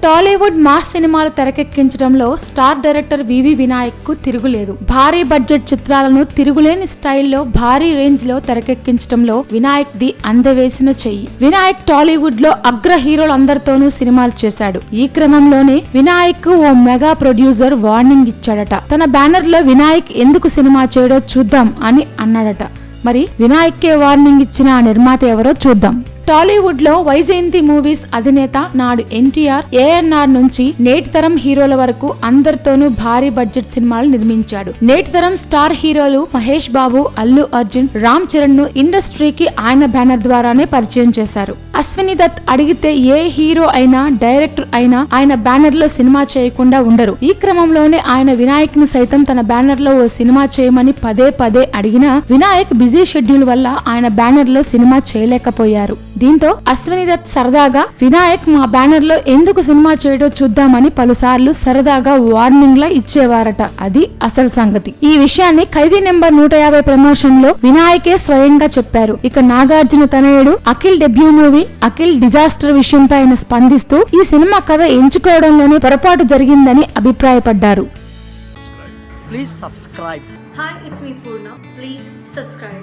Tollywood mass సినిమాలు తెరకెక్కించడంలో star director వివి వినాయక్ కు తిరుగులేదు. భారీ బడ్జెట్ చిత్రాలను తిరుగులేని స్టైల్లో భారీ రేంజ్ లో తెరకెక్కించడంలో వినాయక్ ది అందవేసిన చెయ్యి. వినాయక్ టాలీవుడ్ లో అగ్ర హీరోలందరితోనూ సినిమాలు చేశాడు. ఈ క్రమంలోనే వినాయక్ కు ఓ మెగా ప్రొడ్యూసర్ వార్నింగ్ ఇచ్చాడట. తన బ్యానర్ లో వినాయక్ ఎందుకు సినిమా చేయడో చూద్దాం అని అన్నాడట. మరి వినాయక్ కే వార్నింగ్ ఇచ్చిన ఆ నిర్మాత ఎవరో చూద్దాం. టాలీవుడ్ లో వైజయంతి మూవీస్ అధినేత నాడు ఎన్టీఆర్, ఏఎన్ఆర్ నుంచి నేటి తరం హీరోల వరకు అందరితోనూ భారీ బడ్జెట్ సినిమాలు నిర్మించాడు. నేటి తరం స్టార్ హీరోలు మహేష్ బాబు, అల్లు అర్జున్, రామ్ చరణ్ ను ఇండస్ట్రీకి ఆయన బ్యానర్ ద్వారానే పరిచయం చేశారు. అశ్విని దత్ అడిగితే ఏ హీరో అయినా, డైరెక్టర్ అయినా ఆయన బ్యానర్ లో సినిమా చేయకుండా ఉండరు. ఈ క్రమంలోనే ఆయన వినాయక్ ను సైతం తన బ్యానర్ లో ఓ సినిమా చేయమని పదే పదే అడిగినా వినాయక్ బిజీ షెడ్యూల్ వల్ల ఆయన బ్యానర్ లో సినిమా చేయలేకపోయారు. దీంతో అశ్విని దత్ సరదాగా వినాయక్ మా బ్యానర్ లో ఎందుకు సినిమా చేయడో చూద్దామని పలుసార్లు సరదాగా వార్నింగ్ లా ఇచ్చేవారట. అది అసలు సంగతి. ఈ విషయాన్ని ఖైదీ నెంబర్ 150 ప్రమోషన్ లో వినాయకే స్వయంగా చెప్పారు. ఇక నాగార్జున తనయుడు Akhil debut movie Akhil disaster విషయంపై ఆయన స్పందిస్తూ ఈ సినిమా కథ ఎంచుకోవడంలోనే పొరపాటు జరిగిందని అభిప్రాయపడ్డారు. Please subscribe. Hi, it's me Purna. Please subscribe.